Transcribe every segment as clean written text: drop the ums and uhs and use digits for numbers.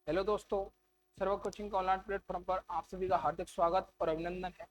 Hello दोस्तों, सर्व coaching online platform पर आप सभी का हार्दिक स्वागत और अभिनंदन है।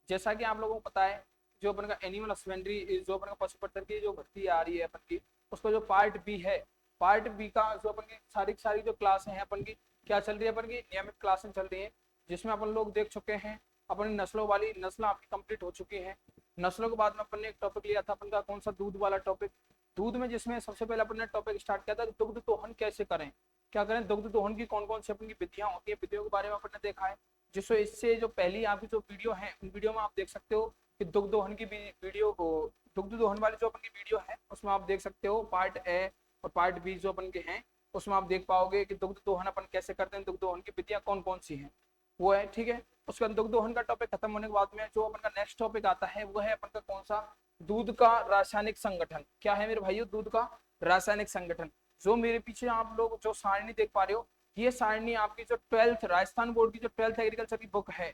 जैसा कि आप लोगों को पता है, जो अपन का एनिमल हस्बेंड्री जो अपन का पशु पत्तर की जो भर्ती आ रही है अपन की, उसका जो पार्ट बी है, पार्ट बी का जो अपन की सारी जो क्लास है अपन की क्या चल रही है, अपन की नियमित क्लासें चल रही है, जिसमें अपन लोग देख चुके हैं अपनी नस्लों वाली नस्ल आपकी कंप्लीट हो चुकी है। नस्लों के बाद में अपन ने एक टॉपिक लिया था अपन का, कौन सा, दूध वाला टॉपिक। दूध में जिसमें सबसे पहले अपन ने टॉपिक स्टार्ट किया था दुग्ध दोहन कैसे करें, क्या करें, दुग्ध दोहन की कौन कौन सी अपनी विधियां होती है, विधियों के बारे में आपने देखा है। जिससे इससे जो पहली आपकी जो वीडियो है, उन वीडियो में आप देख सकते हो कि दुग्ध दोहन की वीडियो को, दुग्ध दोहन वाली जो अपन की वीडियो है उसमें आप देख सकते हो पार्ट ए और पार्ट बी जो अपन के हैं, उसमें आप देख पाओगे कि दुग्ध दोहन अपन कैसे करते हैं, दुग्ध दोहन की विधियां कौन कौन सी हैं, वो है। ठीक है, उसके बाद दुग्ध दोहन का टॉपिक खत्म होने के बाद में जो अपन का नेक्स्ट टॉपिक आता है वो है अपन का कौन सा, दूध का रासायनिक संगठन। क्या है मेरे भाइयों, दूध का रासायनिक संगठन। जो मेरे पीछे आप लोग जो सारणी देख पा रहे हो, ये सारणी आपकी जो 12th राजस्थान बोर्ड की जो 12th एग्रीकल्चर की बुक है,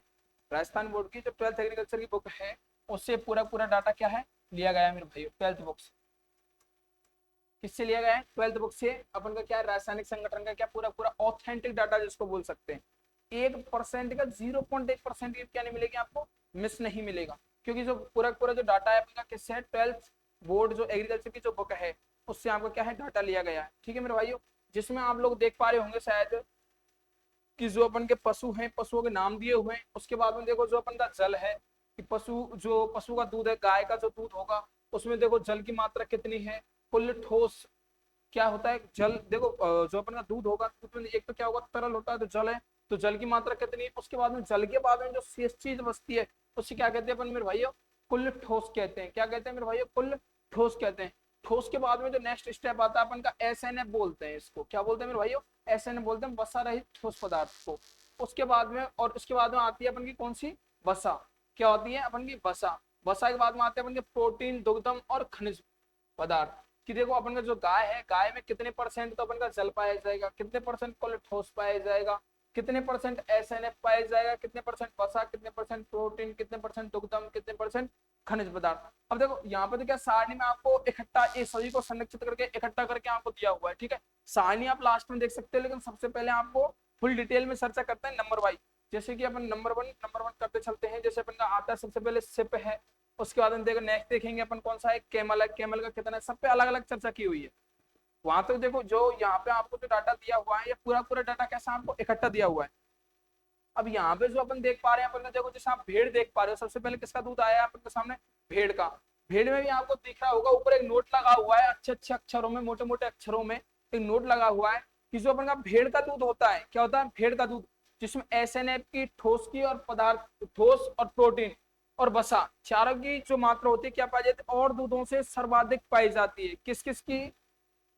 राजस्थान बोर्ड की जो 12th एग्रीकल्चर की बुक है, उससे पूरा पूरा डाटा क्या है लिया गया है मेरे भाइयों, 12th बुक से। किससे लिया गया है, 12th बुक से। अपन का क्या है, रासायनिक संगठन का क्या पूरा पूरा ऑथेंटिक डाटा जिसको बोल सकते हैं। 1% का 0.1% क्या नहीं मिलेगी आपको, मिस नहीं मिलेगा, क्योंकि जो पूरा पूरा जो डाटा है आपका किससे है, 12th बोर्ड जो एग्रीकल्चर की जो बुक है उससे आपका क्या है डाटा लिया गया है। ठीक है मेरे भाइयों, जिसमें आप लोग देख पा रहे होंगे शायद कि जो अपन के पशु हैं, पशुओं के नाम दिए हुए हैं। उसके बाद में देखो जो अपन का जल है कि पशु का दूध है, गाय का जो दूध होगा उसमें देखो जल की मात्रा कितनी है, कुल ठोस क्या होता है जल। देखो जो अपन का दूध होगा, दूध में एक तो क्या होगा, तरल होता है तो जल है, तो जल की मात्रा कितनी है। उसके बाद में जल के बाद में जो शेष चीज बचती है उससे क्या कहते हैं अपन मेरे भाइयों, कुल ठोस कहते हैं। क्या कहते हैं मेरे भाइयों, कुल ठोस कहते हैं। ठोस के बाद में जो नेक्स्ट स्टेप आता है अपन का SNF बोलते हैं, इसको क्या बोलते हैं मेरे भाइयों, SNF बोलते हैं, वसा रहित ठोस पदार्थ को। उसके बाद में और उसके बाद में आती है अपन की कौन सी, वसा। क्या होती है अपन की वसा। वसा के बाद में आते हैं अपन के प्रोटीन, दुग्धम और खनिज पदार्थ। कि देखो अपन का जो गाय है, गाय में कितने परसेंट तो अपन का जल पाया जाएगा, कितने परसेंट कुल ठोस पाया जाएगा, कितने परसेंट SNF पाया जाएगा, कितने परसेंट वसा, कितने परसेंट प्रोटीन, कितने परसेंट दुग्धम, कितने परसेंट खनिज पदार्थ। अब देखो यहाँ पे तो क्या सारणी में आपको इकट्ठा ये सभी को संरक्षित करके इकट्ठा करके आपको दिया हुआ है। ठीक है, सारणी आप लास्ट में देख सकते हो, लेकिन सबसे पहले आपको फुल डिटेल में चर्चा करते हैं नंबर वाइज। जैसे कि अपन नंबर वन करते चलते हैं। जैसे अपन का आता है सबसे पहले सिप है, उसके बाद हम देखो नेक्स्ट देखेंगे अपन कौन सा है, केमल है, केमल का कितना है, सब पे अलग अलग चर्चा की हुई है। वहां तक देखो जो यहाँ पे आपको जो डाटा दिया हुआ है, ये पूरा पूरा डाटा कैसा आपको इकट्ठा दिया हुआ है। अब यहाँ पे जो अपन देख पा रहे हैं, अपन देखो जैसे आप भेड़ देख पा रहे हो, सबसे पहले किसका दूध आया है अपन के सामने, भेड़ का। भेड़ में भी आपको दिख रहा होगा ऊपर एक नोट लगा हुआ है, अच्छे अच्छे अक्षरों में, मोटे मोटे अक्षरों में एक नोट लगा हुआ है कि जो अपन का भेड़ का दूध होता है, क्या होता है भेड़ का दूध, जिसमें SNF की, ठोस की और पदार्थ, ठोस और प्रोटीन और वसा, चारों की जो मात्रा होती है क्या पाई जाती है, और दूधों से सर्वाधिक पाई जाती है। किस किस की,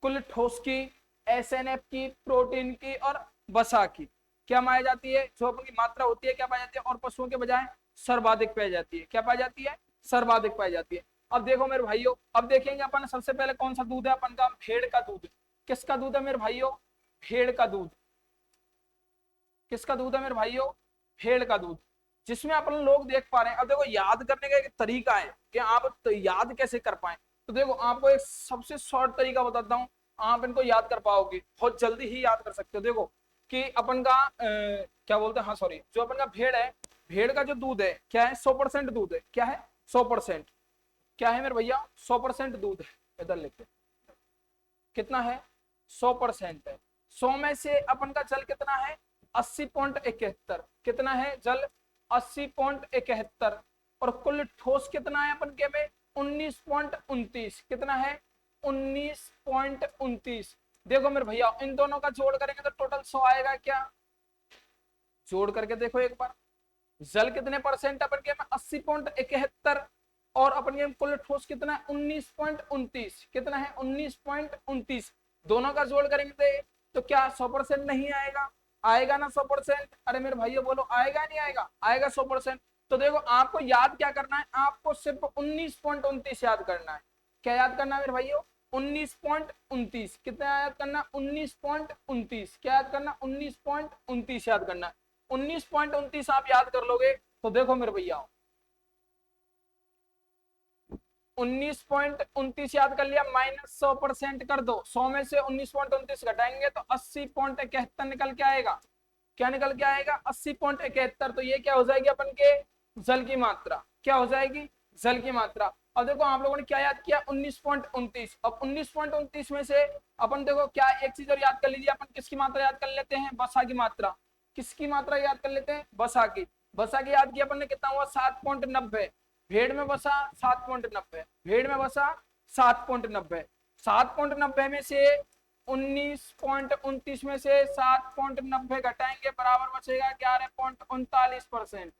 कुल ठोस की, SNF की, प्रोटीन की और वसा की क्या पाई जाती है, जो अपनी मात्रा होती है क्या पाई जाती है, और पशुओं के बजाय सर्वाधिक पाई जाती है। क्या पाई जाती है, सर्वाधिक पाई जाती है। अब देखो मेरे भाइयों, अब देखेंगे अपन सबसे पहले कौन सा दूध है अपन का, भेड़ का दूध। किसका दूध है मेरे भाइयों, भेड़ का दूध। किसका दूध है मेरे भाइयों, भेड़ का दूध, जिसमें अपन लोग देख पा रहे हैं। अब देखो याद करने का एक तरीका है कि आप तो याद कैसे कर पाए। तो देखो आपको एक सबसे शॉर्ट तरीका बताता हूँ, आप इनको याद कर पाओगे, बहुत जल्दी ही याद कर सकते हो। देखो कि अपन का क्या बोलते हैं, हाँ सॉरी, जो अपन का भेड़ है, भेड़ का जो दूध है क्या है, 100% दूध है। क्या है, 100%। क्या है मेरे भैया, 100% दूध है। इधर लिखते कितना है, 100% है। 100 में से अपन का जल कितना है, 80.71। कितना है जल, 80.71। और कुल ठोस कितना है अपन के में, 19.29। कितना है, 19.29। देखो मेरे भैया इन दोनों का जोड़ करेंगे तो टोटल 100 आएगा क्या, जोड़ करके देखो एक बार। जल कितने परसेंट अपन के में, 80.71। और अपन के कुल ठोस कितना है, 19.29। कितना है, 19.29। दोनों का जोड़ करेंगे तो क्या 100% नहीं आएगा, आएगा ना 100%। अरे मेरे भाइयों बोलो आएगा नहीं आएगा, आएगा 100%। तो देखो आपको याद क्या करना है, आपको सिर्फ 19.29 याद करना है। क्या याद करना है मेरे भाइयों, 19.29। कितना याद करना, 19.29। क्या याद करना, 19.29 याद करना। 19.29 आप याद कर लोगे तो देखो मेरे भैया 19.29 याद कर लिया, -100% कर दो, 100 में से 19.29 घटाएंगे तो 80.71 निकल के आएगा। क्या निकल के आएगा? 80.71। तो ये क्या हो जाएगी अपन के जल की मात्रा, क्या हो जाएगी? जल की मात्रा। अब देखो आप लोगों ने क्या याद किया? 19.29। अब 19.29 में से अपन देखो क्या एक चीज और याद कर लीजिए, अपन किसकी मात्रा याद कर लेते हैं? वसा की मात्रा। किसकी मात्रा याद कर लेते हैं? वसा की। वसा की याद किया अपन ने, कितना हुआ? 7.90। भेड़ में वसा 7.90, भेड़ में वसा 7.90। 7.90 में से 19.29 में से 7.90 घटाएंगे, बराबर बचेगा 11.39%।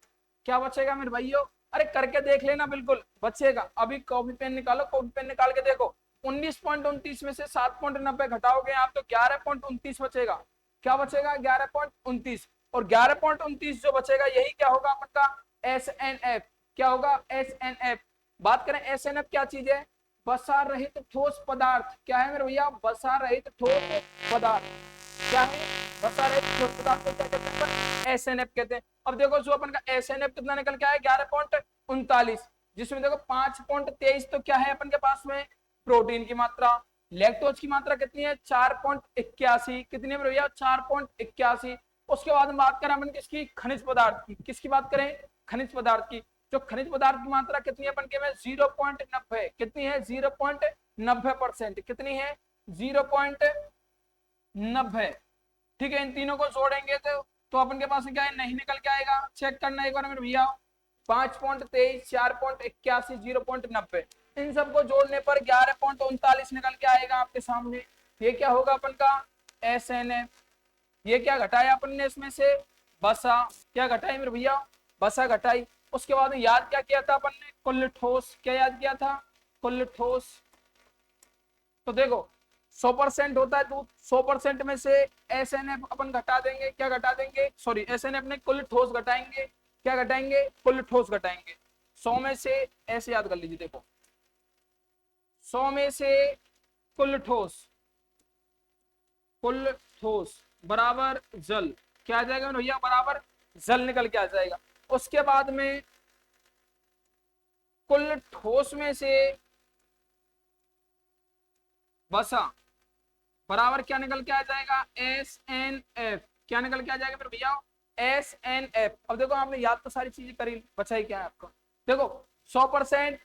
क्या बचेगा मेरे भाइयों? अरे करके देख लेना, बिल्कुल बचेगा। अभी कॉपी पेन निकालो, कॉपी पेन निकाल के देखो। 19.29 में से 7.90 घटाओगे आप तो 11.29 बचेगा। क्या बचेगा? 11.29। और 11.29 जो बचेगा यही क्या होगा अपन का? SNF। क्या होगा? SNF। बात करें SNF क्या चीज है? वसा रहित ठोस पदार्थ। क्या है मेरे भैया? वसा रहित ठोस पदार्थ। क्या है? वसा रहित ठोस पदार्थ को क्या कहते हैं? SNF कहते हैं। अब देखो जो अपन का SNF कितना निकल के आया? 11.39। जिसमें देखो 5.23 तो क्या है अपन के पास में? प्रोटीन की मात्रा। लैक्टोज की मात्रा कितनी है? 4.81। कितनी है मेरे भैया? 4.81। उसके बाद में बात करें अपन किसकी? खनिज पदार्थ की। किसकी बात करें? खनिज पदार्थ की। जो खनिज पदार्थ की मात्रा कितनी है अपन के में? 0.90। कितनी है? 0.90%। कितनी है? 0.90। ठीक है, इन तीनों को जोड़ेंगे तो अपन के पास क्या है? नहीं निकल के आएगा। चेक करना एक बार मेरे भैया। 5.23, 4.81, 0.90, इन सबको जोड़ने पर 11.39 निकल के आएगा आपके सामने। ये क्या होगा अपन का? SNF। ये क्या घटाया अपन ने इसमें से? बसा। क्या घटाई मेरे भैया? बसा घटाई। उसके बाद याद क्या किया था अपन ने? कुल ठोस। क्या याद किया था? कुल ठोस। तो देखो 100% होता है दूध, 100% में से SNF अपन घटा देंगे। क्या घटा देंगे? सॉरी, SNF ने कुल ठोस घटाएंगे। क्या घटाएंगे? कुल ठोस घटाएंगे। 100 में से, ऐसे याद कर लीजिए, देखो 100 में से कुल ठोस, कुल ठोस बराबर जल। क्या आ जाएगा भैया? बराबर जल निकल के आ जाएगा। उसके बाद में कुल ठोस में से वसा बराबर क्या निकल के आ जाएगा? SNF। क्या निकल के आ जाएगा फिर भैया? SNF। अब देखो आपने याद तो सारी चीजें करी, बचा ही क्या है आपको? देखो 100%,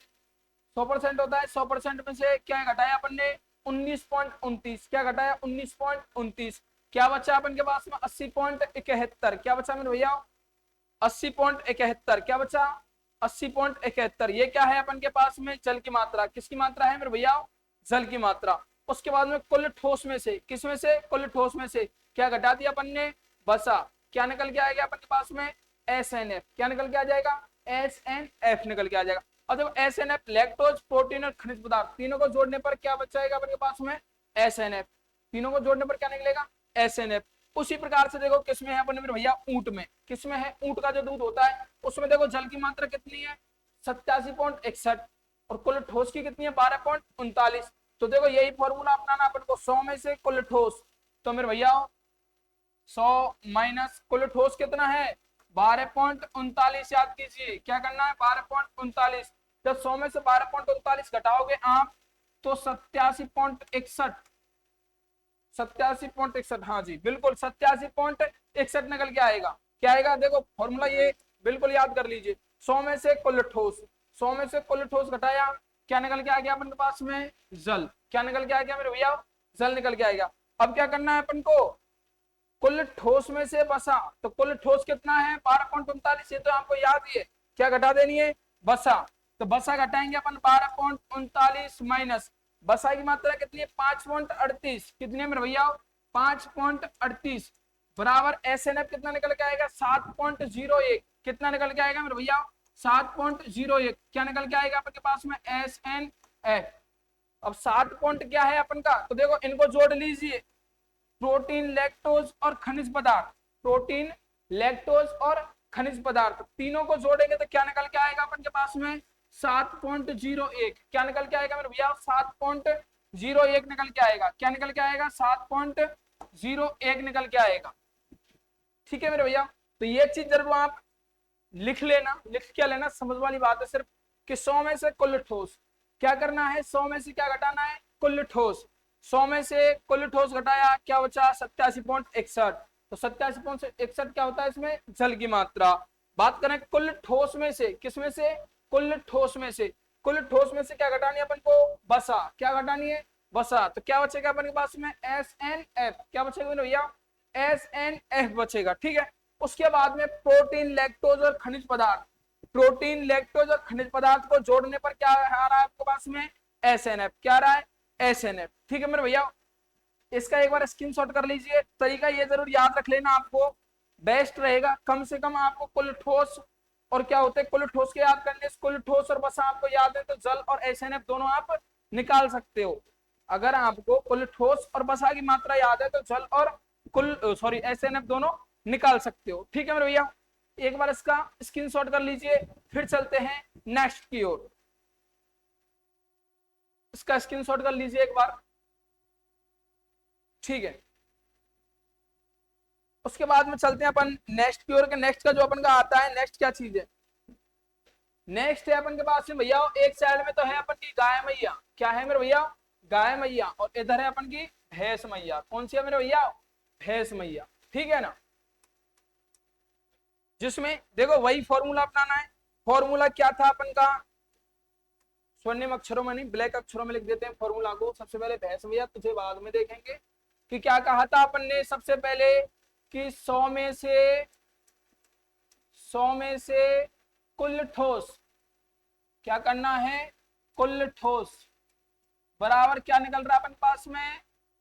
100% होता है। 100% में से क्या घटाया अपन ने? 19.29। क्या घटाया? 19.29। क्या बचा अपन के पास में? 80.71। क्या बचा मेरे भैया? 80.71। क्या बचा? 80.71। ये क्या है अपन के पास में? जल की मात्रा। किसकी मात्रा है मेरे भैया? जल की मात्रा। उसके बाद में कुल ठोस में से, किस में से? कुल ठोस में से क्या घटा दिया अपन ने? बसा। क्या निकल के आएगा अपन के पास में? SNF। क्या निकल के आ जाएगा? SNF निकल के आ जाएगा। और जब SNF, लैक्टोज, प्रोटीन और खनिज पदार्थ, तीनों को जोड़ने पर क्या बचाएगा अपन के पास में? SNF। तीनों को जोड़ने पर क्या निकलेगा? SNF। उसी प्रकार से देखो किसमें है अपन मेरे भैया? ऊंट में। किसमें है? ऊंट का जो दूध होता है उसमें देखो जल की मात्रा कितनी है? 87.61। और कुल ठोस की कितनी है? 12.39। तो देखो यही फॉर्मूला अपनाना अपन को। 100 में से कुल ठोस, तो मेरे भैया 100 माइनस कुल ठोस कितना है? 12.39। याद कीजिए क्या करना है? 12.39। जब 100 में से 12.39 घटाओगे आप तो 87.61, 87.61, हाँ जी बिल्कुल 87.61 निकल के आएगा। क्या आएगा? देखो फॉर्मूला ये बिल्कुल याद कर लीजिए। 100 में से कुल ठोस, 100 में से कुल ठोस घटाया, क्या निकल के आ गया अपन के पास में? जल। क्या निकल के आ गया मेरे भैया? जल निकल के आएगा। अब क्या करना है अपन को? कुल ठोस में से बसा। तो कुल ठोस कितना है? 12.39। ये तो आपको याद ही है। क्या घटा देनी है? बसा। तो बसा घटाएंगे अपन 12.39 माइनस बसा की मात्रा कितनी है? 5.38। कितनी है मेरे भैया? 5.38 बराबर SNF कितना निकल के आएगा? 7.01। कितना निकल के आएगा मेरे भैया? 7.01। क्या निकल के आएगा अपन के पास में? SNF। अब 7 पॉइंट क्या है अपन का? तो देखो इनको जोड़ लीजिए, प्रोटीन, लैक्टोज और खनिज पदार्थ। प्रोटीन, लैक्टोज और खनिज पदार्थ तीनों को जोड़ेंगे तो क्या निकल के आएगा अपन के पास में? 7.01। क्या निकल के आएगा मेरे भैया? 7.01 निकल के आएगा। क्या निकल के आएगा? 7.01 निकल के आएगा। ठीक है मेरे भैया, तो ये चीज जरूर आप लिख लेना। लिख क्या लेना? समझ वाली बात है सिर्फ कि 100 में से कुल ठोस, क्या करना है, 100 में से क्या घटाना है, कुल ठोस। 100 में से कुल ठोस घटाया, क्या बचा 87.61। तो 87.61 क्या होता है इसमें, जल की मात्रा। बात करें कुल ठोस में से, किसमें से, कुल ठोस में से, कुल ठोस में से क्या घटानी है अपन को, बसा। क्या घटानी है, बसा। तो क्या बचेगा अपन के पास में, SNF। क्या बचेगा भैया, SNF बचेगा। ठीक है, उसके बाद में प्रोटीन, लैक्टोज और खनिज पदार्थ। प्रोटीन, लैक्टोज और खनिज पदार्थ को जोड़ने पर क्या आ रहा है आपके पास में, SNF। क्या आ रहा है, SNF। ठीक है मेरे भैया, इसका एक बार स्क्रीनशॉट कर लीजिए। तरीका ये जरूर याद रख लेना, आपको बेस्ट रहेगा। कम से कम आपको कुल ठोस और क्या होते हैं, कुल ठोस के याद करने से, कुल ठोस और बसा आपको याद है तो जल और SNF दोनों आप निकाल सकते हो। अगर आपको कुल ठोस और बसा की मात्रा याद है तो जल और कुल सॉरी SNF दोनों निकाल सकते हो। ठीक है मेरे भैया, एक बार इसका स्क्रीनशॉट कर लीजिए। फिर चलते हैं नेक्स्ट की ओर, इसका स्क्रीनशॉट कर लीजिए एक बार। ठीक है, उसके बाद में चलते हैं अपन नेक्स्ट की ओर के। नेक्स्ट का जो अपन का आता है, नेक्स्ट क्या चीज है, नेक्स्ट है अपन के पास में भैया, एक साइड में तो है अपन की गाय मैया। क्या है मेरे भैया, गाय मैया। और इधर है अपन की भैंस मैया। कौन सी है मेरे भैया, भैंस मैया। ठीक है ना, जिसमें देखो वही फॉर्मूला अपनाना है। फॉर्मूला क्या था अपन का, स्वर्णिम अक्षरों में नहीं ब्लैक अक्षरों में लिख देते हैं फॉर्मूला को। सबसे पहले भैंस मैया, तुझे बाद में देखेंगे कि क्या कहा था अपन ने सबसे पहले, कि 100 में से कुल ठोस, क्या करना है, कुल ठोस बराबर क्या निकल रहा है अपन पास में,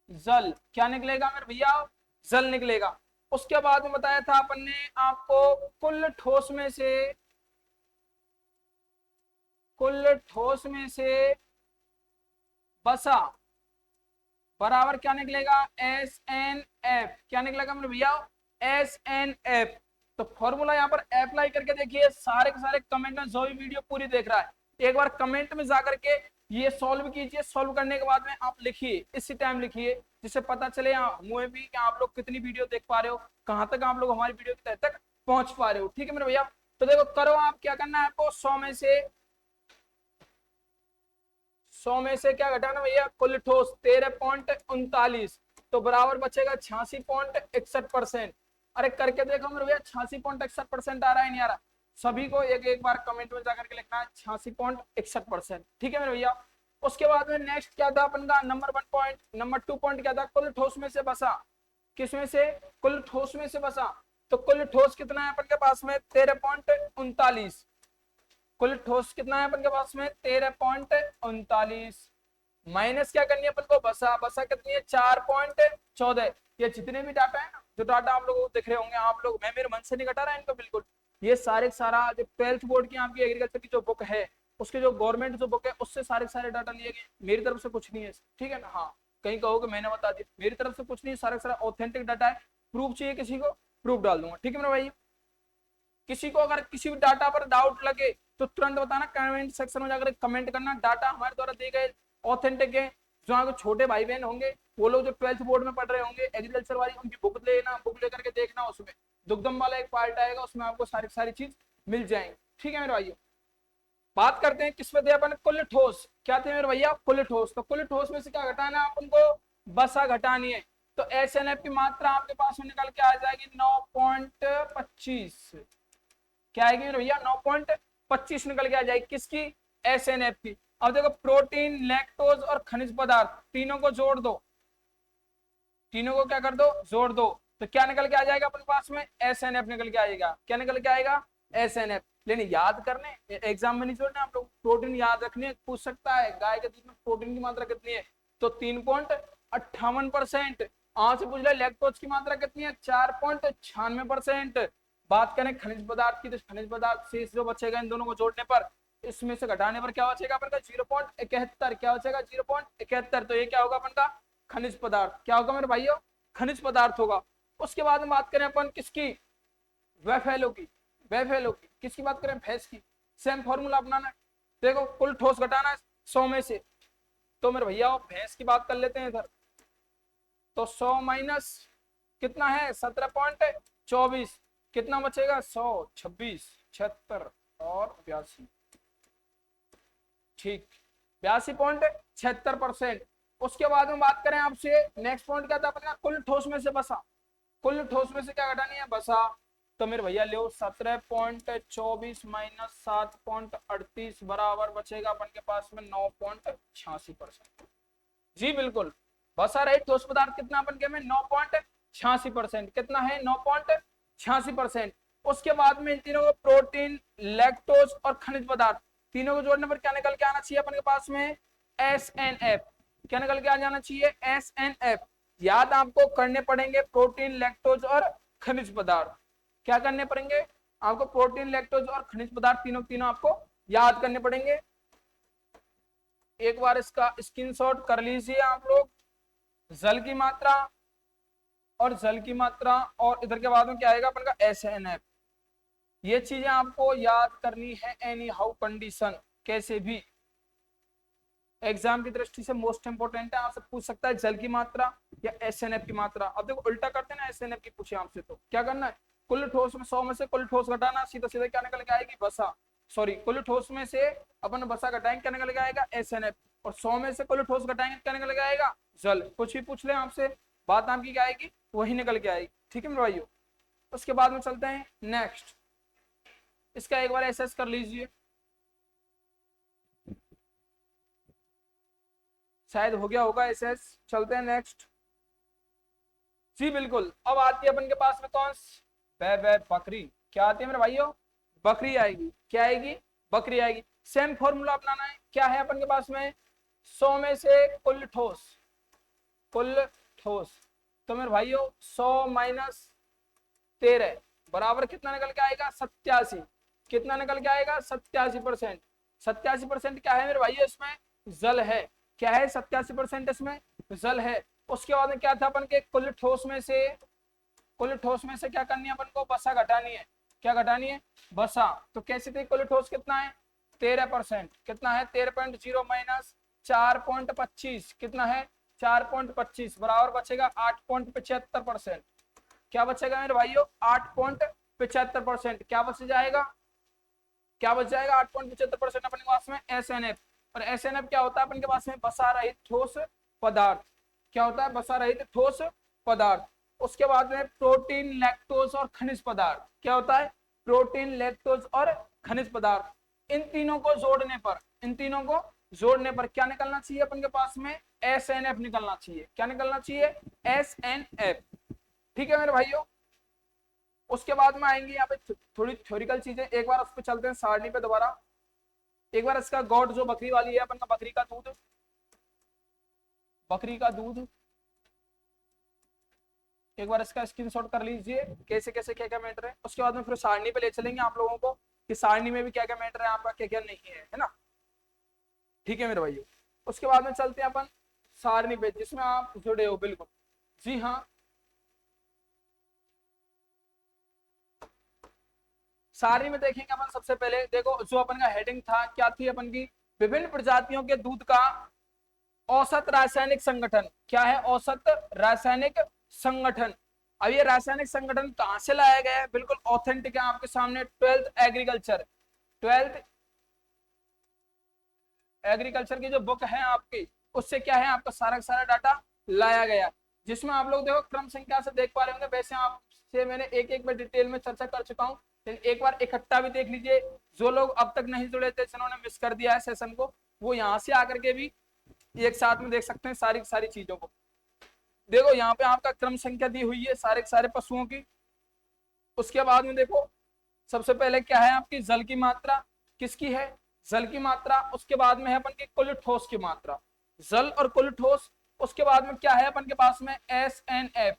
जल। क्या निकलेगा मेरे भैया, जल निकलेगा। उसके बाद में बताया था अपन ने आपको, कुल ठोस में से, कुल ठोस में से बसा बराबर क्या निकलेगा, SNF। क्या निकलेगा मेरे भैया, SNF। तो फॉर्मूला यहाँ पर अप्लाई करके देखिए। सारे के सारे कमेंट में, जो भी वीडियो पूरी देख रहा है एक बार कमेंट में जाकर के ये सॉल्व कीजिए। सॉल्व करने के बाद में आप लिखिए, इसी टाइम लिखिए, जिससे पता चले मुझे भी कि आप लोग कितनी वीडियो देख पा रहे हो, कहां तक आप लोग हमारी वीडियो की तह तक पहुंच पा रहे हो। ठीक है मेरे भैया, तो देखो करो आप, क्या करना है आपको, 100 में से क्या घटाना भैया, कुल ठोस 13.39। तो बराबर बचेगा 86.61%। अरे करके देखो मेरे भैया, 86.61% आ रहा है नहीं आ रहा। सभी को एक एक बार कमेंट में जाकर के लिखना है 86.61%। ठीक है मेरे भैया, उसके बाद में नेक्स्ट क्या था अपन का, नंबर 2 पॉइंट क्या था, कुल ठोस में से बसा। किसमें से, कुल ठोस में से बसा। तो कुल ठोस कितना है अपन के पास में, 13.39। कुल ठोस कितना है अपन के पास में, 13.39। माइनस क्या करनी है अपन को, बसा। बसा कितनी है, 4.14। ये जितने भी डाटा है ना, जो डाटा आप लोग दिख रहे होंगे, आप लोग, मैं मेरे मन से नहीं घटा रहा इनको बिल्कुल। ये सारे सारा जो 12th बोर्ड की आपकी एग्रीकल्चर की जो बुक है, उसके जो गवर्नमेंट जो बुक है, उससे सारे सारे डाटा लिए गए। मेरी तरफ से कुछ नहीं है। ठीक है ना, हाँ कहीं कहोगे मैंने बता दिया, मेरी तरफ से कुछ नहीं, सारा सारा ऑथेंटिक डाटा है। प्रूफ चाहिए किसी को, प्रूफ डाल दूंगा। ठीक है मेरे भाई, किसी को अगर किसी भी डाटा पर डाउट लगे तो तुरंत बताना, कमेंट सेक्शन में जाकर कमेंट करना। डाटा हमारे द्वारा दिए गए ऑथेंटिक है। जो यहाँ छोटे भाई बहन होंगे, वो लोग जो 12th बोर्ड में पढ़ रहे होंगे एग्रीकल्चर वाली, उनकी बुक लेना, बुक लेकर के देखना, उसमें दुग्धम वाला एक पार्ट आएगा, उसमें आपको सारी सारी चीज मिल जाएंगी। ठीक है मेरे भाइयों, बात करते हैं किस पे थे अपन, कुल ठोस। क्या थे मेरे भैया, कुल ठोस। तो कुल ठोस में से क्या घटाना है अपन को, बसा घटानी है। तो SNF की मात्रा आपके पास में निकल के आ जाएगी 9.25। क्या आएगी मेरे भैया, 9.25 निकल के आ जाएगी, किसकी, SNF की। अब देखो प्रोटीन, लैक्टोज और खनिज पदार्थ, तीनों को जोड़ दो, तीनों को क्या कर दो, जोड़ दो। तो क्या निकल के आ जाएगा अपने पास में, SNF निकल के आएगा। क्या निकल के आएगा, SNF। लेकिन याद करने, एग्जाम में नहीं जोड़ने आप लोग, प्रोटीन याद रखने पूछ सकता है, गाय के दूध में प्रोटीन की मात्रा कितनी है, तो 3.58%। आज से पूछ रहा है लैक्टोज की मात्रा कितनी है, 4.96%। बात करें खनिज पदार्थ की, तो खनिज पदार्थ शेष जो बचेगा इन दोनों को जोड़ने पर, इसमें से घटाने पर क्या बचेगा अपन का, 0.71। क्या बचेगा, 0.71। तो ये क्या होगा अपन का, खनिज पदार्थ। क्या होगा मेरे भाइयों, खनिज पदार्थ होगा। उसके बाद में बात करें अपन किसकी, वेफेलो की। वेफेलो की किसकी बात करें, भैंस की। सेम फॉर्मूला अपनाना है। देखो कुल ठोस घटाना है 100 में से, तो मेरे भैया भैंस की बात कर लेते हैं इधर। तो 100 माइनस कितना है, 17.24। कितना बचेगा, 100, 26, 76 और 82। ठीक, 82.76%। उसके बाद में बात करें आपसे, नेक्स्ट पॉइंट क्या था अपने, कुल ठोस में से बसा, कुल ठोस में से क्या घटानी है, बसा। तो मेरे भैया लो 17.24 माइनस 7.38 बराबर बचेगा अपन के पास में 9.86%। जी बिल्कुल, बसा रहित ठोस पदार्थ कितना अपन के में 9.86%, कितना है 9.86%। उसके बाद में इन तीनों को प्रोटीन, लैक्टोज और खनिज पदार्थ, तीनों को जोड़ने पर क्या निकल के आना चाहिए अपन के पास में, SNF। क्या निकल के आ जाना चाहिए, SNF। याद आपको करने पड़ेंगे प्रोटीन, लैक्टोज और खनिज पदार्थ। क्या करने पड़ेंगे आपको, प्रोटीन, लैक्टोज और खनिज पदार्थ, तीनों तीनों आपको याद करने पड़ेंगे। एक बार इसका स्क्रीनशॉट कर लीजिए आप लोग। जल की मात्रा और जल की मात्रा, और इधर के बाद में क्या आएगा अपन का, SNF। ये चीजें आपको याद करनी है एनी हाउ कंडीशन, कैसे भी एग्जाम की दृष्टि से मोस्ट इंपोर्टेंट है। आपसे पूछ सकता है जल की मात्रा या SNF की मात्रा। अब देखो उल्टा करते हैं ना, SNF की पूछे आपसे तो क्या करना है, कुल ठोस में 100 में से कुल ठोस घटाना, सीधा सीधा क्या निकल के आएगी, बसा। सॉरी, कुल ठोस में से अपन बसा घटाएंगे, क्या निकल के आएगा, SNF। और 100 में से कुल ठोस घटाएंगे, क्या निकल के आएगा, जल। कुछ भी पूछ ले आपसे, बात आपकी क्या आएगी, वही निकल के आएगी। ठीक है मेरे भाइयों, उसके बाद में चलते हैं नेक्स्ट। इसका एक बार एसेस कर लीजिए, शायद हो गया होगा एसेस। चलते हैं नेक्स्ट। जी बिल्कुल, अब आती है अपन के पास में कौन, बकरी। क्या आती है मेरे भाइयों, बकरी आएगी। क्या आएगी, बकरी आएगी। सेम फॉर्मूला अपनाना है, क्या है अपन के पास में, 100 में से कुल ठोस, कुल ठोस। तो मेरे भाइयों 100 माइनस 13 बराबर कितना निकल के आएगा, 87। कितना निकल के आएगा, 87%। 87% क्या है मेरे भाइयों, इसमें जल है। क्या है, 87% इसमें जल है। उसके बाद में क्या था अपन के, कुल ठोस में से, कुल ठोस में से क्या करनी है अपन को, बसा घटानी है। क्या घटानी है, बसा। तो कैसे थे, कुल ठोस कितना है, 13%। कितना है, 13.0 माइनस 4.25, कितना है 4.25 बराबर बचेगा 8.75%। क्या बचेगा मेरे भाइयों, 8.75%। क्या बच जाएगा, क्या बच जाएगा, 8.75% अपने पास में SNF। और SNF क्या होता है अपन के पास में, बसा रहित ठोस पदार्थ। क्या होता है, बसा रहित ठोस पदार्थ। उसके बाद में प्रोटीन, लैक्टोज और खनिज पदार्थ। क्या होता है, प्रोटीन, लैक्टोज और खनिज पदार्थ। इन तीनों को जोड़ने पर, इन तीनों को जोड़ने पर क्या निकलना चाहिए अपन के पास में, SNF निकलना चाहिए। क्या निकलना चाहिए, SNF। ठीक है मेरे भाइयों, उसके बाद में आएंगे यहाँ पे थोड़ी थ्योरिकल चीजें। एक बार उस पर चलते हैं सारणी पे दोबारा। एक बार इसका गॉड जो बकरी वाली है अपन का, बकरी का दूध, बकरी का दूध, एक बार इसका स्क्रीनशॉट कर लीजिए, कैसे कैसे क्या क्या मैटर है। उसके बाद में फिर सारणी पे ले चलेंगे आप लोगों को कि सारणी में भी क्या क्या मैटर है आपका, क्या क्या नहीं है ना। ठीक है मेरे भाइयों, उसके बाद में चलते हैं अपन सारणी पे जिसमें आप जुड़े हो। बिल्कुल, जी हाँ, सारणी में देखेंगे अपन। सबसे पहले देखो जो अपन का हेडिंग था, क्या थी अपन की, विभिन्न प्रजातियों के दूध का औसत रासायनिक संगठन। क्या है, औसत रासायनिक संगठन। अब ये रासायनिक संगठन कहां से लाया गया है, बिल्कुल ऑथेंटिक है आपके सामने, 12th एग्रीकल्चर, 12th एग्रीकल्चर की जो बुक है आपकी, उससे क्या है आपका सारा सारा डाटा लाया गया, जिसमें आप लोग देखो क्रम संख्या से देख पा रहे होंगे। वैसे आपसे मैंने एक एक में डिटेल में चर्चा कर चुका हूँ, लेकिन एक बार इकट्ठा भी देख लीजिए। जो लोग अब तक नहीं जुड़े थे, जिन्होंने मिस कर दिया है सेशन को, वो यहाँ से आकर के भी एक साथ में देख सकते हैं सारी सारी चीजों को। देखो यहाँ पे आपका क्रम संख्या दी हुई है सारे सारे पशुओं की। उसके बाद में देखो सबसे पहले क्या है आपकी, जल की मात्रा। किसकी है, जल की मात्रा। उसके बाद में है अपन की कुल ठोस की मात्रा, जल और कुल ठोस। उसके बाद में क्या है अपन के पास में, SNF।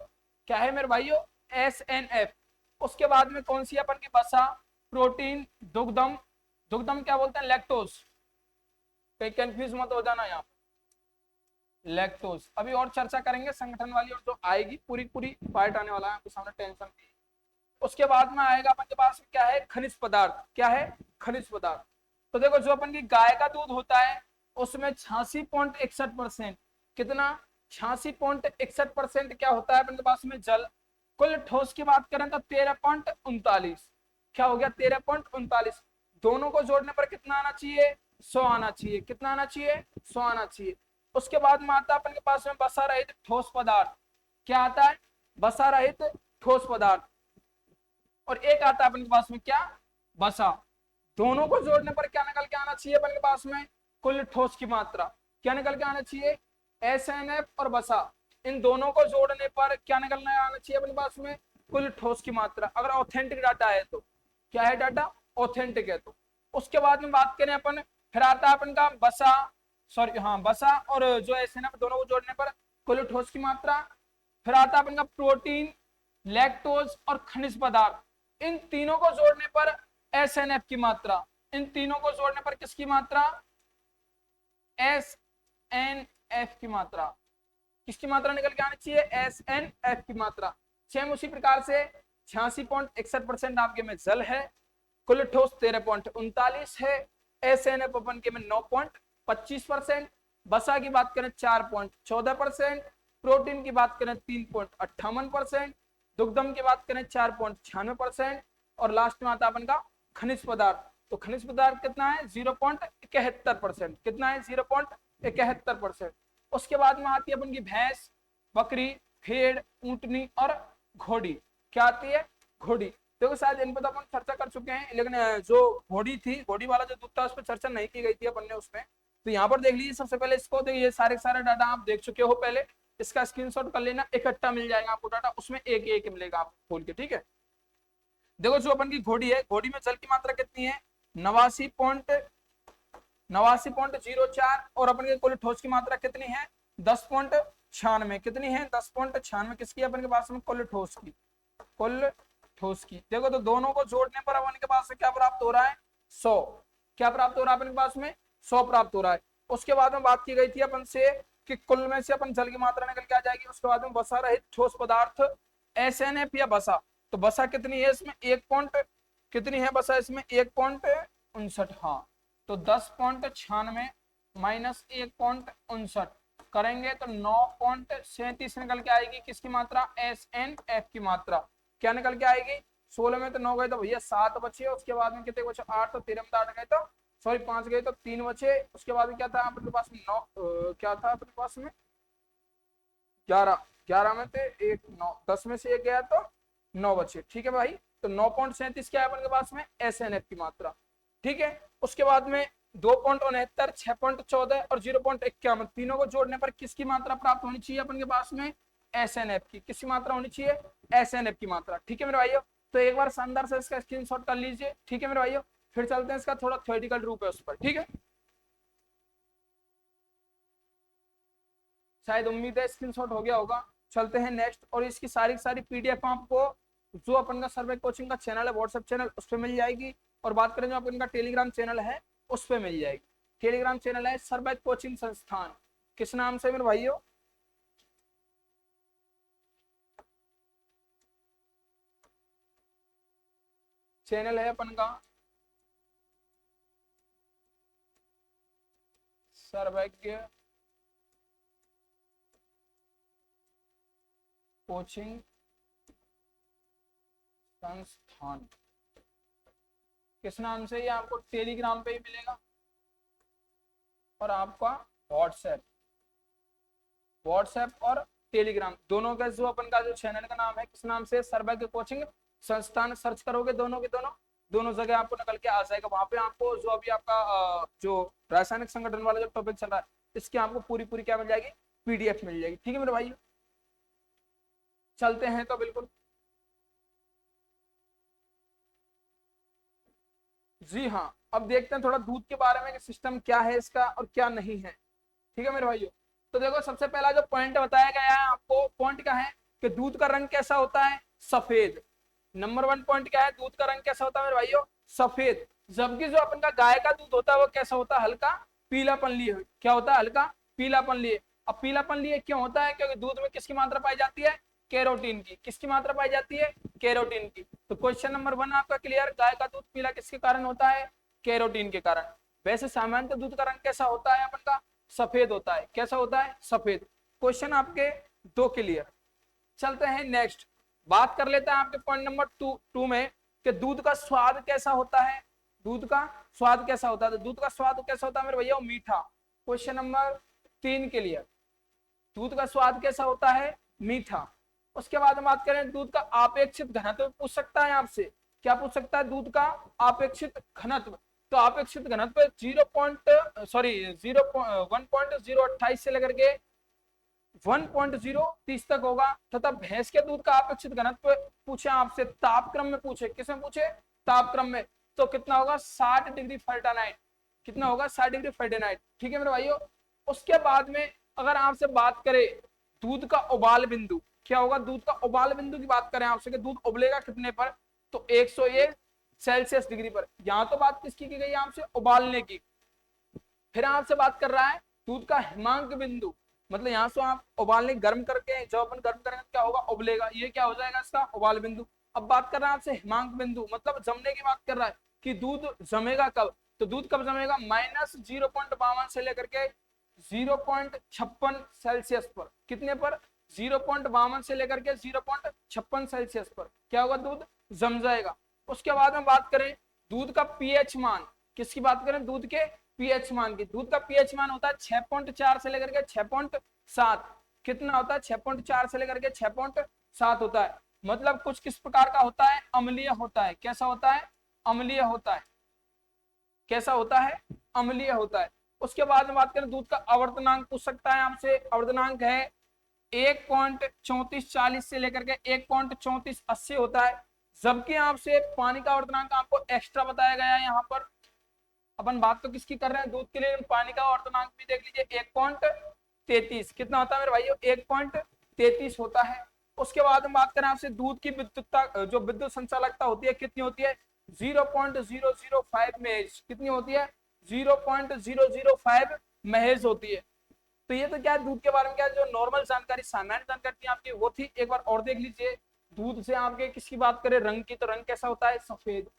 क्या है मेरे भाइयों, SNF। उसके बाद में कौन सी अपन की, बसा, प्रोटीन, दुग्धम, दुग्धम क्या बोलते हैं, लैक्टोज। कहीं कंफ्यूज मत हो जाना यहाँ, लैक्टोज। अभी और चर्चा करेंगे संगठन वाली, और जो आएगी पूरी पूरी पार्ट आने वाला है आपके सामने, टेंशन नहीं। उसके बाद में आएगा अपन के पास क्या है, खनिज पदार्थ। क्या है, खनिज पदार्थ। तो देखो जो अपन की गाय का दूध होता है उसमें 86.61%, कितना, 86.61% क्या होता है अपन के पास में, जल। कुल ठोस की बात करें तो 13.39, क्या हो गया, 13.39। दोनों को जोड़ने पर कितना आना चाहिए, 100 आना चाहिए। कितना आना चाहिए? 100 आना चाहिए। उसके बाद में आता है अपन के पास में बसा रहित ठोस पदार्थ। क्या आता है? बसा रहित ठोस पदार्थ। और एक आता है अपन के पास में क्या? बसा। दोनों को जोड़ने पर क्या निकल के आना चाहिए अपन के पास में? कुल ठोस की मात्रा। क्या निकल के आना चाहिए? SNF और बसा, इन दोनों को जोड़ने पर क्या निकलना आना चाहिए अपने पास में? कुल ठोस की मात्रा। अगर ऑथेंटिक डाटा है तो क्या है? डाटा ऑथेंटिक है तो। उसके बाद में बात करें अपन, फिर आता है अपन का बसा, सॉरी हाँ बसा और जो SNF दोनों को जोड़ने पर कुल ठोस की मात्रा। फिर आता है अपन का प्रोटीन, लैक्टोज और खनिज पदार्थ, इन तीनों को जोड़ने पर SNF की मात्रा। इन तीनों को जोड़ने पर किसकी मात्रा? SNF की मात्रा। किसकी मात्रा निकल के आनी चाहिए? SNF की मात्रा। सेम उसी प्रकार से 86.61% आपके में जल है, कुल ठोस 13.39 है, SNF अपन के में 9.25%, बसा की बात करें 4.14%, प्रोटीन की बात करें 3.58%, दुग्धम की बात करें 4.96%, और लास्ट में आता अपन का खनिज पदार्थ। तो खनिज पदार्थ कितना है? 0.71%। कितना है? 0.71%। उसके बाद में आती है अपन की भैंस, बकरी, भेड़, ऊंटनी और घोड़ी। क्या आती है? घोड़ी। देखो शायद इन पर तो अपन चर्चा कर चुके हैं, लेकिन जो घोड़ी थी, घोड़ी वाला जो दूध था उस पर चर्चा नहीं की गई थी अपन ने उसमें। तो यहाँ पर देख लीजिए सबसे पहले इसको, तो ये सारे डाटा आप देख चुके हो पहले। इसका स्क्रीनशॉट कर लेना, इकट्ठा मिल जाएगा आपको डाटा, उसमें एक एक मिलेगा आपको खोल के। ठीक है, देखो जो अपन की घोड़ी है, घोड़ी में जल की मात्रा कितनी है? 89.04। और अपन के कुल ठोस की मात्रा कितनी है? 10.96। कितनी है? 10.96 किसकी अपन के पास में? कुल ठोस की। कुल ठोस की। देखो तो दोनों को जोड़ने पर अपन के पास में क्या प्राप्त हो रहा है? 100। क्या प्राप्त हो रहा है अपन के पास में? 100 प्राप्त हो रहा है। उसके बाद में बात की गई थी अपन से कि कुल में से अपन जल की मात्रा निकल के आ जाएगी। उसके बाद में बसा रहित ठोस पदार्थ SNF या बसा। तो बसा कितनी है इसमें? 1 पॉइंट कितनी है बसा इसमें? 1.59। हाँ, तो 10.96 माइनस 1.59 करेंगे तो 9.37 निकल के आएगी। किसकी मात्रा? SNF की मात्रा। क्या निकल के आएगी? 16 में तो 9 गए तो भैया 7 बचे। उसके बाद में कितने बचे? 8। तो 13 में 8 गए तो सॉरी 5 गए तो 3 बचे। उसके बाद में क्या था अपने पास में? 9 क्या था अपने पास में? 11। 11 में थे 1 9, 10 में से 1 गया तो 9 बचे। ठीक है भाई, तो 9.37 क्या है अपने पास में? SNF की मात्रा। ठीक है, उसके बाद में 2.69, 6.14 और 0.51, तीनों को जोड़ने पर किसकी मात्रा प्राप्त होनी चाहिए अपन के पास में? SNF की। किसकी मात्रा होनी चाहिए? SNF की मात्रा। ठीक है मेरे भाइयों, तो एक बार शानदार से इसका स्क्रीनशॉट कर लीजिए। ठीक है मेरे भाइयों, फिर चलते हैं इसका थोड़ा थ्योरेटिकल रूप है उस पर। ठीक है, शायद उम्मीद है स्क्रीनशॉट हो गया होगा। चलते हैं नेक्स्ट, और इसकी सारी PDF आपको जो अपन का सर्वे कोचिंग का चैनल है, व्हाट्सएप चैनल, उस पर मिल जाएगी। और बात करें जो अपन का टेलीग्राम चैनल है, उस पर मिल जाएगी। टेलीग्राम चैनल है सर्वे कोचिंग संस्थान। किस नाम से मेरे भाइयों? चैनल है अपन का सर्वज्ञ कोचिंग संस्थान। किस नाम से? ये आपको टेलीग्राम पे ही मिलेगा, और आपका व्हाट्सएप और टेलीग्राम दोनों का जो अपन का जो चैनल का नाम है, किस नाम से? सर्वज्ञ कोचिंग संस्थान। सर्च करोगे दोनों के दोनों जगह आपको निकल के आ जाएगा। वहां पे आपको जो अभी आपका जो रासायनिक संगठन वाला जो टॉपिक चल रहा है, इसकी आपको पूरी क्या मिल जाएगी? PDF मिल जाएगी। ठीक है मेरे भाई, चलते हैं तो बिल्कुल। जी हाँ, अब देखते हैं थोड़ा दूध के बारे में कि सिस्टम क्या है इसका और क्या नहीं है। ठीक है मेरे भाइयों, तो देखो सबसे पहला जो पॉइंट बताया गया है आपको, पॉइंट क्या है कि दूध का रंग कैसा होता है? सफेद। नंबर 1 पॉइंट क्या है? दूध का रंग कैसा होता है मेरे भाइयों? सफेद। जबकि जो अपन का गाय का दूध होता है वो कैसा होता है? हल्का पीलापन लिए। क्या होता है? हल्का पीलापन लिए। अब पीलापन लिए क्यों होता है? क्योंकि दूध में किसकी मात्रा पाई जाती है? कैरोटीन की। किसकी मात्रा पाई जाती है? कैरोटीन की। तो क्वेश्चन नंबर 1 आपका क्लियर। गाय का दूध पीला किसके कारण होता है? कैरोटीन के कारण। वैसे सामान्यतः दूध का रंग कैसा होता है अपन का? सफेद होता है। कैसा होता है? सफेद। क्वेश्चन आपके 2 क्लियर। चलते हैं नेक्स्ट, बात कर लेते हैं आपके पॉइंट नंबर 2 में कि दूध का स्वाद कैसा होता है? दूध का स्वाद कैसा होता है? तो दूध का स्वाद कैसा होता है मेरे भैया? मीठा। क्वेश्चन नंबर 3 के लिए दूध का स्वाद कैसा होता है? मीठा। उसके बाद हम बात करें दूध का अपेक्षित घनत्व, पूछ सकता है आपसे। क्या पूछ सकता है? दूध का अपेक्षित घनत्व। तो अपेक्षित घनत्व 1.028 से लेकर के 1.030 तक होगा। तथा भैंस के दूध का अपेक्षित घनत्व पूछे आपसे, तापक्रम में पूछे। किसमें पूछे? तापक्रम में। तो कितना होगा? 60 डिग्री फ़ारेनहाइट। कितना होगा? 60 डिग्री फ़ारेनहाइट। ठीक है मेरे भाइयों। उसके बाद में अगर आपसे बात करें दूध का उबाल बिंदु, क्या होगा? दूध का उबाल बिंदु की बात करें आपसे कि दूध उबलेगा कितने पर? तो 101 सेल्सियस डिग्री पर। यहां तो बात किसकी की गई है आपसे? उबालने की। फिर आपसे बात कर रहा है दूध का हिमांक बिंदु, मतलब यहाँ से आप उबालने गर्म करके, जब अपन गर्म करेंगे क्या होगा? उबलेगा। ये क्या हो जाएगा? इसका उबाल बिंदु। अब बात कर रहा है आपसे हिमांक बिंदु, मतलब जमने की बात कर रहा है कि दूध जमेगा कब? तो दूध कब जमेगा? -0.52 से लेकर के 0.56 सेल्सियस पर। कितने पर? 0.52 से लेकर के 0.56 सेल्सियस पर क्या होगा? दूध जम जाएगा। उसके बाद में बात करें दूध का पीएच मान, किसकी बात करें? दूध के पीएच मान की। दूध का पीएच मान होता है 6.4 से लेकर के 6.7। कितना होता है? 6.4 से लेकर के 6.7 होता है। मतलब कुछ किस प्रकार का होता है? अम्लीय होता है। कैसा होता है? अम्लीय होता है। कैसा होता है? अम्लीय होता है। उसके बाद में बात करें दूध का आवर्तनांक, पूछ सकता है आपसे। आवर्तनांक है 1.3440 से लेकर के 1.3480 होता है। जबकि आपसे पानी का आवर्तनांक आपको एक्स्ट्रा बताया गया है। यहाँ पर अपन बात तो किसकी कर रहे हैं? दूध के लिए। पानी का आवर्तनांक भी देख लीजिए 1.33। कितना होता है मेरे भाइयों? 1.33 होता है। उसके बाद हम बात करें आपसे दूध की विद्युतता, जो विद्युत संचालकता होती है, कितनी होती है? 0.005 महेज। कितनी होती है? 0.005 महेज होती है। तो ये तो क्या है दूध के बारे में, क्या जो नॉर्मल जानकारी, सामान्य जानकारी थी आपकी, वो थी। एक बार और देख लीजिए। दूध से आपके किसकी बात करें? रंग की, तो रंग कैसा होता है? सफेद।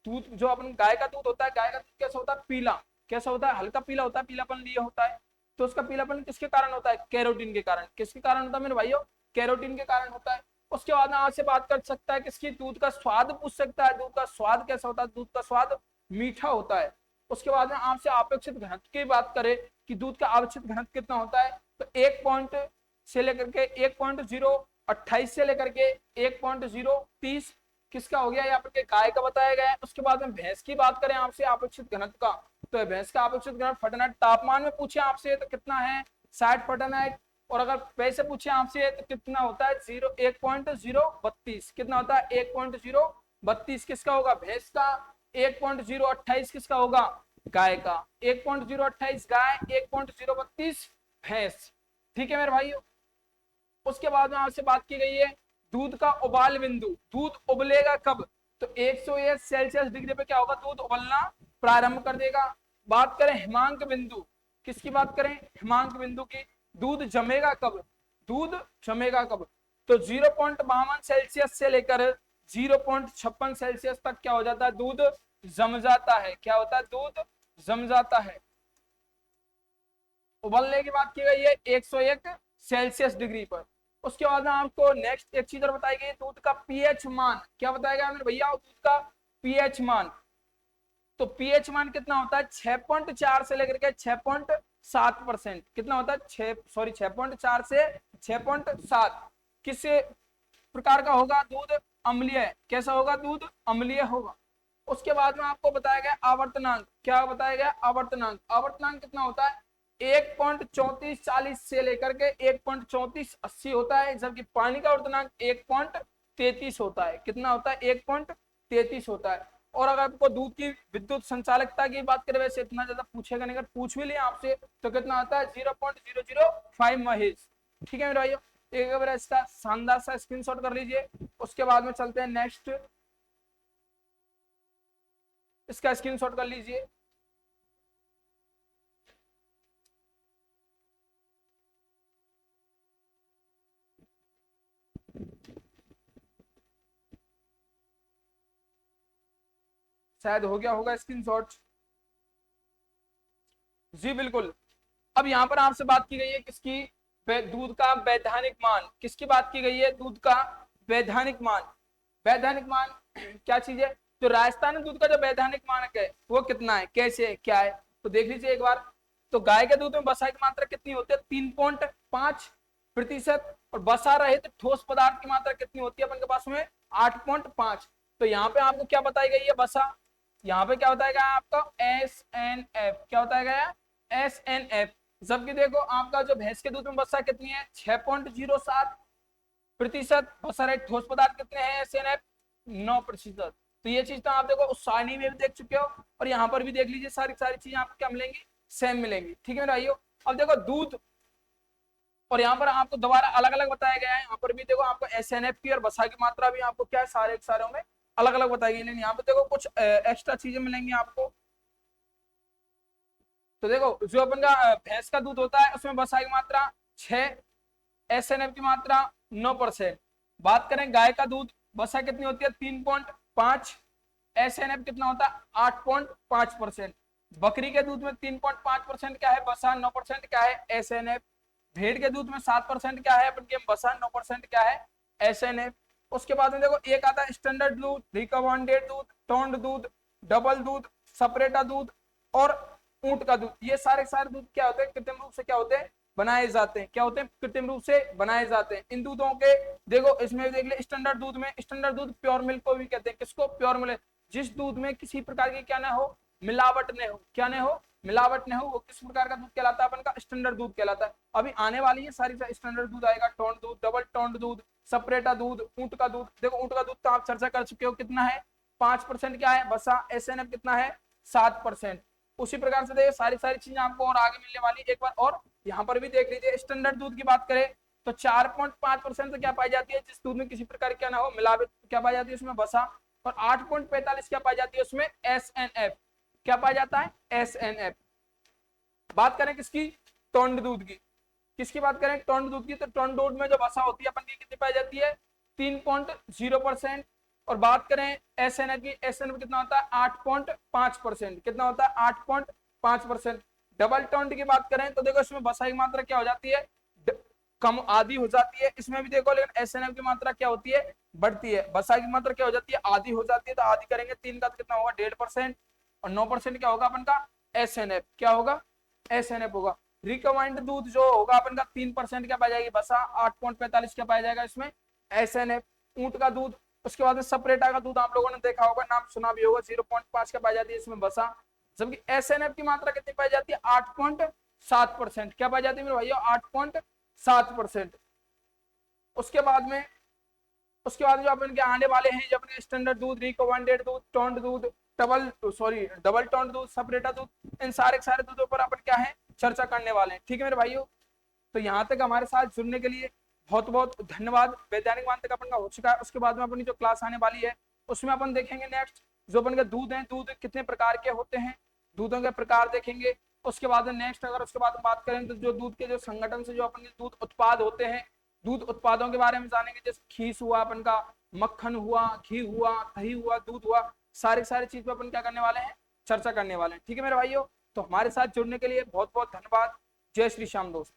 दूध जो अपन गाय का दूध होता है, गाय का दूध कैसा होता है? पीला। कैसा होता है? हल्का पीला होता है, पीलापन लिए होता है। तो उसका पीलापन किसके कारण होता है? कैरोटीन के कारण। किसके कारण होता है मेरे भाइयों? कैरोटीन के कारण होता है। उसके बाद आपसे बात कर सकता है किसकी? दूध का स्वाद पूछ सकता है। दूध का स्वाद कैसा होता है? दूध का स्वाद मीठा होता है। उसके बाद में आपसे अपेक्षित घनत्व की बात करें कि दूध का अपेक्षित घनत्व कितना होता है, तो 1 से लेकर के 1.028 से लेकर के 1.030 किसका हो गया? यहाँ पर गाय का बताया गया है। उसके बाद में भैंस की बात करें आपसे अपेक्षित घनत्व का, तो भैंस का अपेक्षित घनत्व फ़ारेनहाइट तापमान में पूछे आपसे तो कितना है? 60 फ़ारेनहाइट। और अगर पैसे पूछे आपसे तो कितना होता है? 1.032। कितना होता है? 1.032 किसका होगा? भैंस का। 1.028 किसका होगा? गाय का। 1.028 गाय, 1.032 भैंस। ठीक है मेरे भाइयों। उसके बाद में आपसे बात की गई है दूध का उबाल बिंदु, दूध उबलेगा कब? तो 101 सेल्सियस डिग्री पे क्या होगा? दूध उबलना प्रारंभ कर देगा। बात करें हिमांक बिंदु, किसकी बात करें? हिमांक बिंदु की। दूध जमेगा कब? दूध जमेगा कब? तो 0.52 सेल्सियस से लेकर 0.56 सेल्सियस तक क्या हो जाता है? दूध जम जाता है। क्या होता है? दूध जम जाता है। उबलने की बात की गई है 101 सेल्सियस डिग्री पर। उसके बाद में आपको नेक्स्ट एक चीज और बताई गई, दूध का पीएच मान। क्या बताया गया हमने भैया? दूध का पीएच मान। तो पीएच मान कितना होता है? 6.4 से लेकर के 6.7%। कितना होता है? 6.4 से 6.7। किस प्रकार का होगा? दूध अम्लीय। कैसा होगा? दूध अम्लीय होगा। उसके बाद में आपको बताया गया आवर्तनांक। क्या बताया गया? आवर्तनांक। आवर्तनांक कितना होता है? 1.3440 से लेकर के 1.3480 होता है। जबकि पानी का आवर्तनांक 1.33 होता है। कितना होता है? 1.33 होता है। और अगर आपको दूध की विद्युत संचालकता की बात करें, वैसे इतना ज्यादा पूछेगा नहीं, अगर पूछ भी लिया आपसे तो कितना आता है? 0.005 महेज। ठीक है मेरे भाइयों। एक बार इसका शानदार सा स्क्रीनशॉट कर लीजिए। उसके बाद में चलते हैं नेक्स्ट। इसका स्क्रीनशॉट कर लीजिए। शायद हो गया होगा स्क्रीनशॉट। जी बिल्कुल। अब यहाँ पर आपसे बात की गई है किसकी? दूध का वैधानिक मान। किसकी बात की गई है? दूध का वैधानिक मान। वैधानिक मान क्या चीज है? तो राजस्थानी दूध का जो वैधानिक मानक है वो कितना है, कैसे है, क्या है, तो देख लीजिए एक बार। तो गाय के दूध में वसा की मात्रा कितनी होती है, 3.5%। और वसा रहित ठोस पदार्थ की मात्रा कितनी होती है अपन के पास में, 8.5। तो यहाँ पे आपको क्या बताई गई है, वसा, यहाँ पे क्या बताया गया आपका SNF, क्या बताया गया, SNF। जबकि देखो आपका जो भैंस के दूध में वसा कितनी है, 6.07%। वसा रहित ठोस पदार्थ कितने हैं, SNF 9%। तो ये चीज तो आप देखो उस सारणी में भी देख चुके हो, और यहाँ पर भी देख लीजिए, सारी सारी चीजें आपको क्या मिलेंगी, सेम मिलेंगी। ठीक है भाइयों। अब देखो दूध, और यहाँ पर आपको दोबारा अलग अलग बताया गया है, यहाँ पर भी देखो आपको SNF की और वसा की मात्रा भी आपको क्या है, सारे सारों में अलग अलग बताई गई। लेकिन यहाँ पर देखो कुछ एक्स्ट्रा चीजें मिलेंगी आपको। तो देखो जो अपन का भैंस का दूध होता है उसमें वसा की मात्रा 6, SNF की मात्रा 9%। बात करें गाय का दूध, वसा कितनी होती है, 3.5, SNF कितना होता है, 8.5%। बकरी के दूध में 3.5% क्या है वसा, 9% क्या है SNF। भेड़ के दूध में 7% क्या है अपन के वसा, 9% क्या है SNF। उसके बाद में देखो एक आता है स्टैंडर्ड दूध, रिकमेंडेड दूध, टोन्ड दूध, डबल दूध, सेपरेटा दूध और ऊंट का दूध। ये सारे सारे दूध क्या होते हैं, कृत्रिम रूप से क्या होते हैं, बनाए जाते हैं। क्या होते हैं, कृत्रिम रूप से बनाए जाते हैं। इन दूधों के देखो इसमें देख ले, स्टैंडर्ड दूध में, स्टैंडर्ड दूध प्योर मिल्क को भी कहते हैं। किसको, प्योर मिल्क, जिस दूध में किसी प्रकार की क्या ना हो, मिलावट न हो, क्या न हो, मिलावट न हो, वो किस प्रकार का दूध कहलाता है, अपन का स्टैंडर्ड दूध कहलाता है। अभी आने वाली है सारी स्टैंडर्ड दूध आएगा, टोन्ड दूध, डबल टोन्ड दूध, सेपरेटा दूध, ऊंट का दूध। देखो ऊंट का दूध तो आप चर्चा कर चुके हो, कितना है, 5% क्या है वसा, SNF कितना है, 7%। उसी प्रकार से देखिए सारी सारी चीजें आपको और आगे मिलने वाली एक बार। और यहाँ पर भी देख लीजिए, स्टैंडर्ड दूध की बात करें तो 4.5% क्या पाई जाती है, जिस दूध में किसी प्रकार क्या ना हो, मिलावट, क्या पाई जाती है उसमें वसा। और 8.45 क्या पाई जाती है उसमें SNF, क्या पाया जाता है SNF। बात करें किसकी, टोन्ड दूध की, किसकी बात करें, टोन्ड दूध की, तो टोन्ड दूध में जो वसा होती है अपन की कितनी पाई जाती है, 3.0%। और बात करें SNF की, SNF कितना होता है, 8.5%, कितना होता है 8.5%। डबल टोन्ड की बात करें तो देखो इसमें वसा की मात्रा क्या हो जाती है, कम आधी हो जाती है इसमें भी देखो। लेकिन SNF की मात्रा क्या होती है, बढ़ती है। वसा की मात्रा क्या हो जाती है, आधी हो जाती है। तो आधी करेंगे 3 का तो कितना होगा, 1.5%। और 9% क्या होगा अपन का SNF, क्या होगा SNF होगा। रिकमेंड दूध जो होगा अपन का 3% क्या पाया जाएगी वसा, 8.45 क्या पाया जाएगा इसमें SNF। ऊंट का दूध, उसके बाद में सेपरेटा का दूध आप लोगों ने देखा होगा, नाम सुना भी होगा, 0.5 क्या पाई जाती है इसमें वसा। जबकि SNF की मात्रा कितनी पाई जाती है, 8.7%, क्या पाई जाती है मेरे भाइयों, 8.7%। उसके बाद में जो अपन के आने वाले हैं, जब अपने स्टैंडर्ड दूध, रिकमेंडेड दूध, टोन्ड दूध, डबल टोन्ड दूध, सेपरेटा दूध, इन सारे सारे दूधों पर अपन क्या है चर्चा करने वाले हैं। ठीक है मेरे भाइयों। तो यहाँ तक हमारे साथ जुड़ने के लिए बहुत बहुत धन्यवाद। वैज्ञानिक मान तक अपन का हो चुका है। उसके बाद में अपनी जो क्लास आने वाली है उसमें अपन देखेंगे नेक्स्ट जो अपन के दूध हैं, दूध कितने प्रकार के होते हैं, दूधों के प्रकार देखेंगे। उसके बाद में नेक्स्ट अगर उसके बाद में बात करें तो जो दूध के जो संगठन से जो अपन के दूध उत्पाद होते हैं, दूध उत्पादों के बारे में जानेंगे। जैसे खीस हुआ अपन का, मक्खन हुआ, घी हुआ, दही हुआ, दूध हुआ, सारी सारी चीज पे अपन क्या करने वाले हैं, चर्चा करने वाले हैं। ठीक है मेरे भाइयों। तो हमारे साथ जुड़ने के लिए बहुत बहुत धन्यवाद। जय श्री श्याम दोस्त।